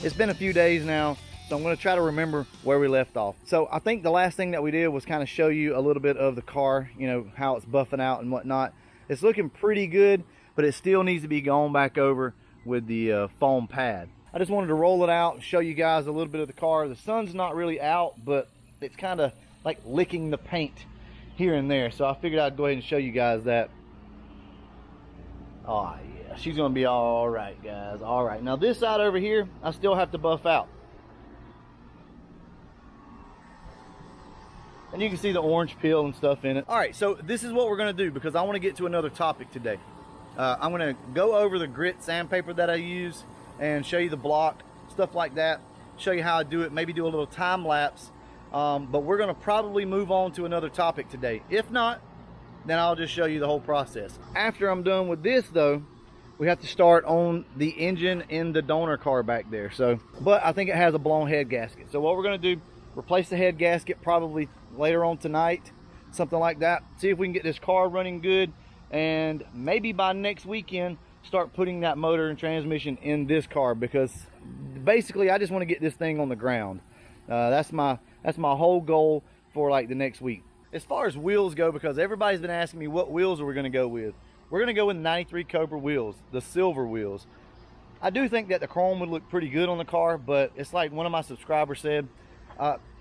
It's been a few days now, so I'm going to try to remember where we left off. So I think the last thing that we did was kind of show you a little bit of the car, you know, how it's buffing out and whatnot. It's looking pretty good, but it still needs to be gone back over with the foam pad. I just wanted to roll it out and show you guys a little bit of the car. The sun's not really out, but it's kind of like licking the paint here and there, so I figured I'd go ahead and show you guys that. Oh yeah, she's gonna be all right, guys. All right, now this side over here I still have to buff out, and you can see the orange peel and stuff in it. All right, so this is what we're gonna do, because I want to get to another topic today. I'm gonna go over the grit sandpaper that I use and show you the block, stuff like that, show you how I do it, maybe do a little time lapse. But we're gonna probably move on to another topic today. If not, then I'll just show you the whole process. After I'm done with this though, we have to start on the engine in the donor car back there. So, but I think it has a blown head gasket. So what we're gonna do, replace the head gasket probably later on tonight, something like that. See if we can get this car running good, and maybe by next weekend, start putting that motor and transmission in this car, because basically I just want to get this thing on the ground. That's my whole goal for like the next week. As far as wheels go, because everybody's been asking me what wheels are we going to go with. We're going to go with 93 Cobra wheels, the silver wheels. I do think that the chrome would look pretty good on the car, but it's like one of my subscribers said,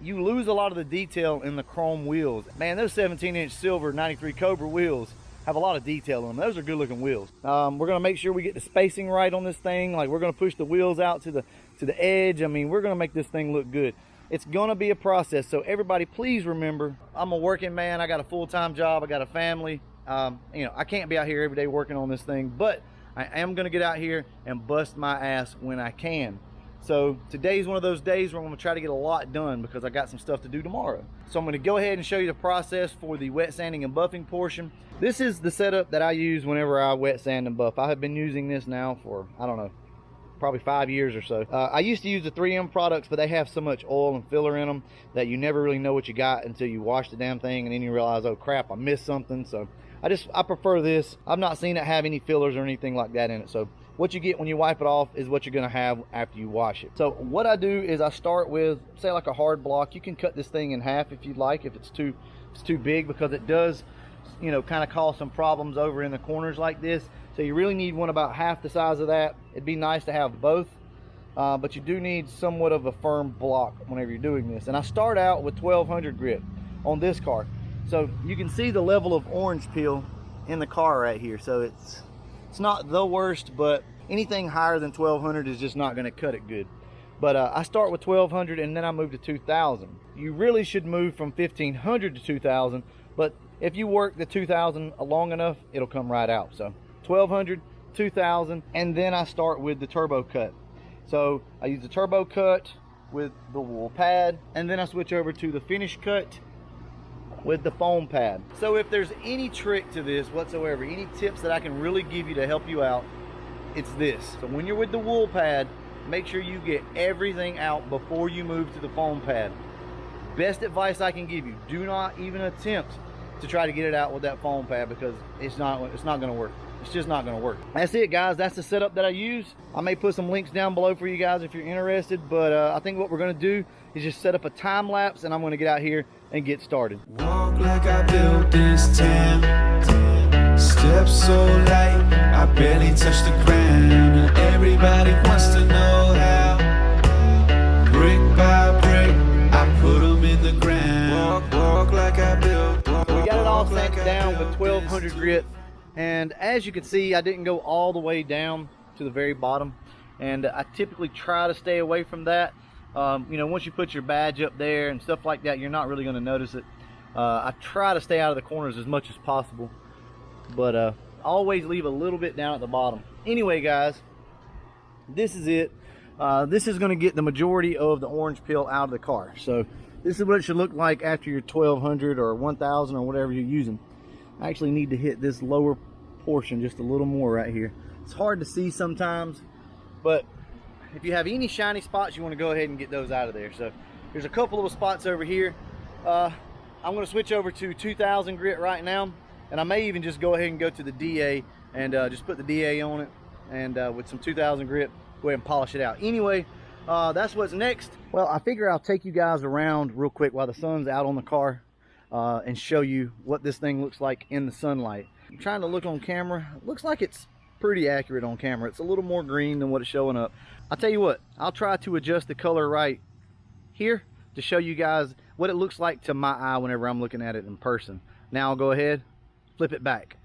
you lose a lot of the detail in the chrome wheels. Man, those 17-inch silver 93 Cobra wheels have a lot of detail on them. Those are good looking wheels. We're going to make sure we get the spacing right on this thing. Like, we're going to push the wheels out to the edge. I mean, we're going to make this thing look good. It's going to be a process, so everybody please remember, I'm a working man. I got a full-time job. I got a family. You know, I can't be out here every day working on this thing, but I am going to get out here and bust my ass when I can. So today's one of those days where I'm going to try to get a lot done, because I got some stuff to do tomorrow. So I'm going to go ahead and show you the process for the wet sanding and buffing portion. This is the setup that I use whenever I wet sand and buff. I have been using this now for, I don't know, probably 5 years or so. I used to use the 3M products, but they have so much oil and filler in them that you never really know what you got until you wash the damn thing, and then you realize, oh crap, I missed something. So I prefer this. I've not seen it have any fillers or anything like that in it. So what you get when you wipe it off is what you're gonna have after you wash it. So what I do is I start with, say, like a hard block. You can cut this thing in half if you'd like, if it's too big, because it does, you know, kind of cause some problems over in the corners like this. So you really need one about half the size of that. It'd be nice to have both, but you do need somewhat of a firm block whenever you're doing this. And I start out with 1200 grit on this car. So you can see the level of orange peel in the car right here. So it's not the worst, but anything higher than 1200 is just not going to cut it good. But I start with 1200 and then I move to 2000. You really should move from 1500 to 2000, but if you work the 2000 long enough, it'll come right out. So 1200, 2000, and then I start with the turbo cut. So I use the turbo cut with the wool pad, and then I switch over to the finish cut with the foam pad. So if there's any trick to this whatsoever, any tips that I can really give you to help you out, it's this. So when you're with the wool pad, make sure you get everything out before you move to the foam pad. Best advice I can give you, do not even attempt to try to get it out with that foam pad, because it's not going to work. It's just not going to work. That's it, guys. That's the setup that I use. I may put some links down below for you guys if you're interested, but I think what we're going to do is just set up a time lapse, and I'm going to get out here and get started. Walk like I built this town. Steps so light, I barely touch the ground. Everybody wants to know how. Brick by brick, I put them in the ground. Walk like I built. We got it all sanded down with 1200 grit. And as you can see, I didn't go all the way down to the very bottom, and I typically try to stay away from that. You know, once you put your badge up there and stuff like that, you're not really going to notice it. I try to stay out of the corners as much as possible, but always leave a little bit down at the bottom. Anyway, guys, this is it. This is going to get the majority of the orange peel out of the car. So this is what it should look like after your 1200 or 1000 or whatever you're using. I actually need to hit this lower portion just a little more right here. It's hard to see sometimes, but if you have any shiny spots, you want to go ahead and get those out of there. So there's a couple little spots over here. I'm going to switch over to 2000 grit right now, and I may even just go ahead and go to the DA and just put the DA on it, and with some 2000 grit, go ahead and polish it out. Anyway, that's what's next. Well, I figure I'll take you guys around real quick while the sun's out on the car and show you what this thing looks like in the sunlight. I'm trying to look on camera. It looks like it's pretty accurate on camera. It's a little more green than what it's showing up. I'll tell you what, I'll try to adjust the color right here to show you guys what it looks like to my eye whenever I'm looking at it in person. Now I'll go ahead, flip it back.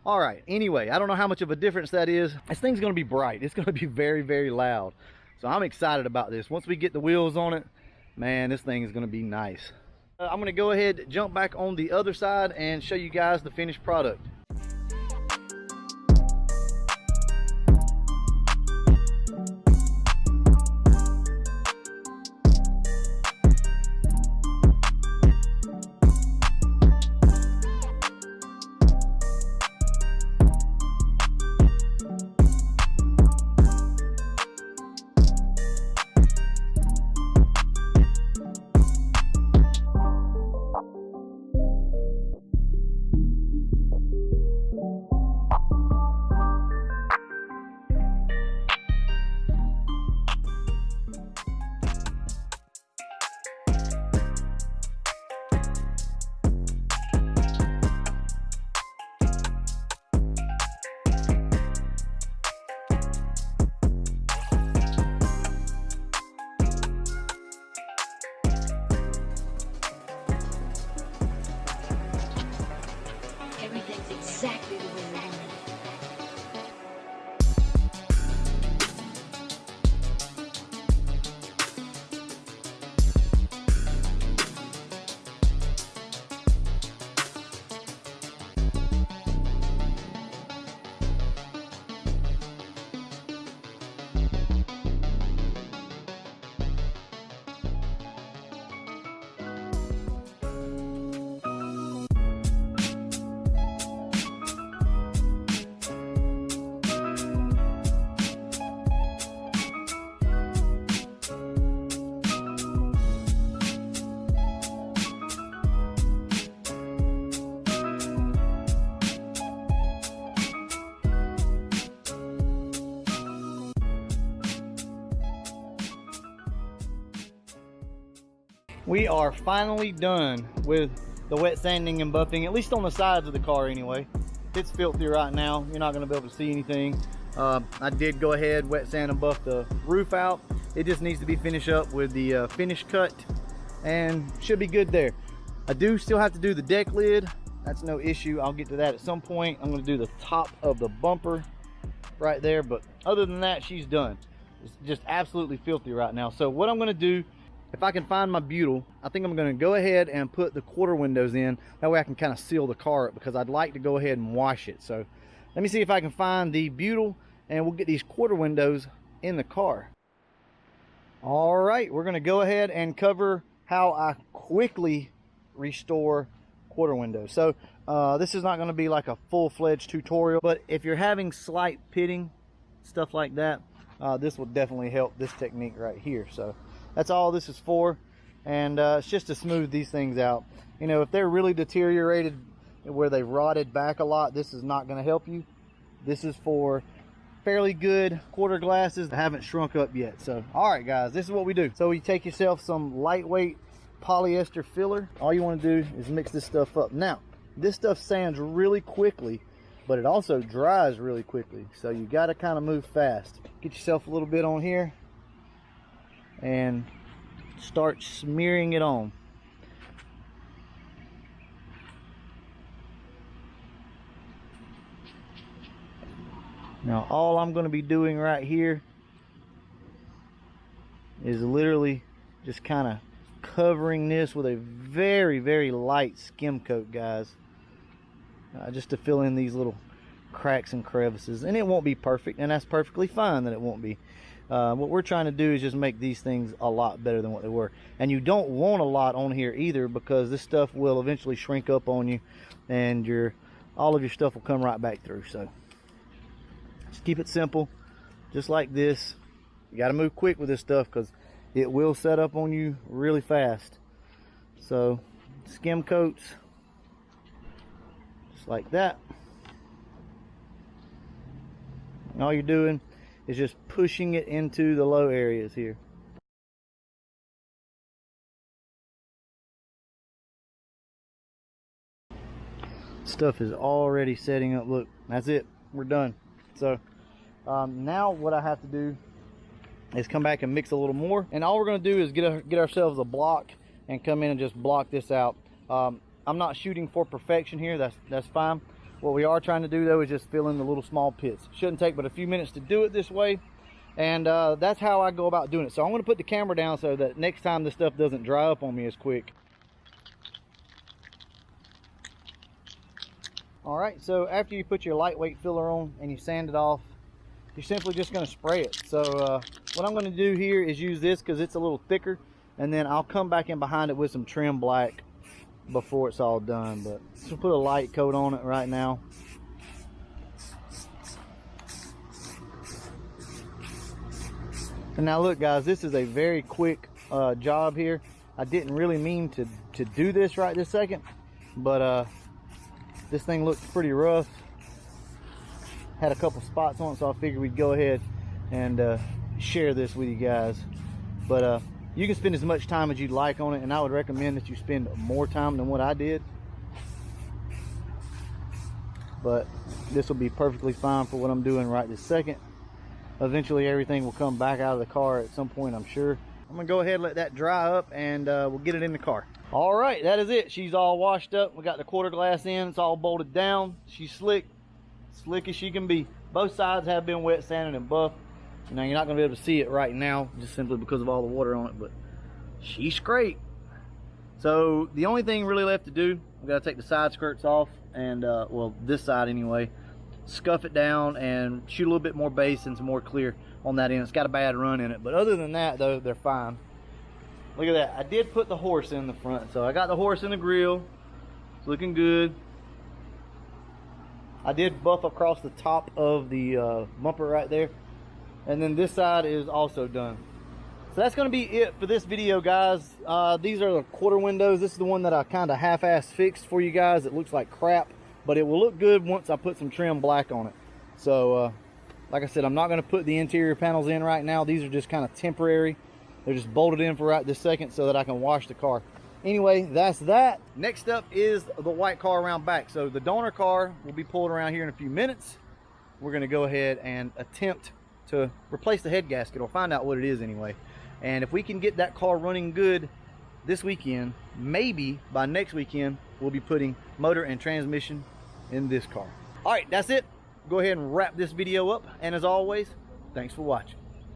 All right, anyway, I don't know how much of a difference that is. This thing's gonna be bright. It's gonna be very, very loud. So I'm excited about this. Once we get the wheels on it, man, this thing is gonna be nice. I'm gonna go ahead, jump back on the other side and show you guys the finished product. Exactly the way we want it. We are finally done with the wet sanding and buffing, at least on the sides of the car anyway. It's filthy right now. You're not gonna be able to see anything. I did go ahead, wet sand and buff the roof out. It just needs to be finished up with the finish cut and should be good there. I do still have to do the deck lid. That's no issue. I'll get to that at some point. I'm gonna do the top of the bumper right there, but other than that, she's done. It's just absolutely filthy right now. So what I'm gonna do, if I can find my butyl, I think I'm going to go ahead and put the quarter windows in. That way I can kind of seal the car up, because I'd like to go ahead and wash it. So let me see if I can find the butyl and we'll get these quarter windows in the car. All right, we're going to go ahead and cover how I quickly restore quarter windows. So this is not going to be like a full-fledged tutorial, but if you're having slight pitting, stuff like that, this will definitely help this technique right here. So that's all this is for, and it's just to smooth these things out. You know, if they're really deteriorated where they've rotted back a lot, this is not going to help you. This is for fairly good quarter glasses that haven't shrunk up yet. So all right guys, this is what we do. So you take yourself some lightweight polyester filler. All you want to do is mix this stuff up. Now this stuff sands really quickly, but it also dries really quickly, so you got to kind of move fast. Get yourself a little bit on here and start smearing it on. Now all I'm going to be doing right here is literally just kind of covering this with a very, very light skim coat, guys, just to fill in these little cracks and crevices. And it won't be perfect, and that's perfectly fine that it won't be. What we're trying to do is just make these things a lot better than what they were. And you don't want a lot on here either, because this stuff will eventually shrink up on you and all of your stuff will come right back through. So just keep it simple, just like this. You got to move quick with this stuff because it will set up on you really fast. So skim coats just like that. And all you're doing is just pushing it into the low areas here. stuff is already setting up. Look, that's it, we're done. So now what I have to do is come back and mix a little more, and all we're going to do is get ourselves a block and come in and just block this out. I'm not shooting for perfection here, that's fine. What we are trying to do though is just fill in the little small pits. Shouldn't take but a few minutes to do it this way, and that's how I go about doing it. So I'm going to put the camera down so that next time this stuff doesn't dry up on me as quick. Alright, so after you put your lightweight filler on and you sand it off, you're simply just going to spray it. So what I'm going to do here is use this because it's a little thicker, and then I'll come back in behind it with some trim black before it's all done. But just put a light coat on it right now. And now look guys, this is a very quick job here. I didn't really mean to do this right this second, but this thing looks pretty rough. Had a couple spots on it, so I figured we'd go ahead and share this with you guys. But you can spend as much time as you'd like on it, and I would recommend that you spend more time than what I did. But this will be perfectly fine for what I'm doing right this second. Eventually everything will come back out of the car at some point, I'm sure. I'm gonna go ahead and let that dry up, and we'll get it in the car. All right, that is it. She's all washed up. We got the quarter glass in, it's all bolted down. She's slick as she can be. Both sides have been wet sanded and buffed. Now you're not gonna be able to see it right now just simply because of all the water on it, but she's great. So the only thing really left to do, we gotta take the side skirts off and well, this side anyway, scuff it down and shoot a little bit more base and some more clear on that end. It's got a bad run in it, but other than that though, they're fine. Look at that. I did put the horse in the front, so I got the horse in the grill. It's looking good. I did buff across the top of the bumper right there, and then this side is also done. So that's going to be it for this video, guys. These are the quarter windows. This is the one that I kind of half-assed fixed for you guys. It looks like crap, but it will look good once I put some trim black on it. So like I said, I'm not going to put the interior panels in right now. These are just kind of temporary. They're just bolted in for right this second so that I can wash the car. Anyway, that's that. Next up is the white car around back. So the donor car will be pulled around here in a few minutes. We're going to go ahead and attempt to replace the head gasket, or find out what it is anyway. And if we can get that car running good this weekend, maybe by next weekend we'll be putting motor and transmission in this car. All right, that's it. Go ahead and wrap this video up, and as always, thanks for watching.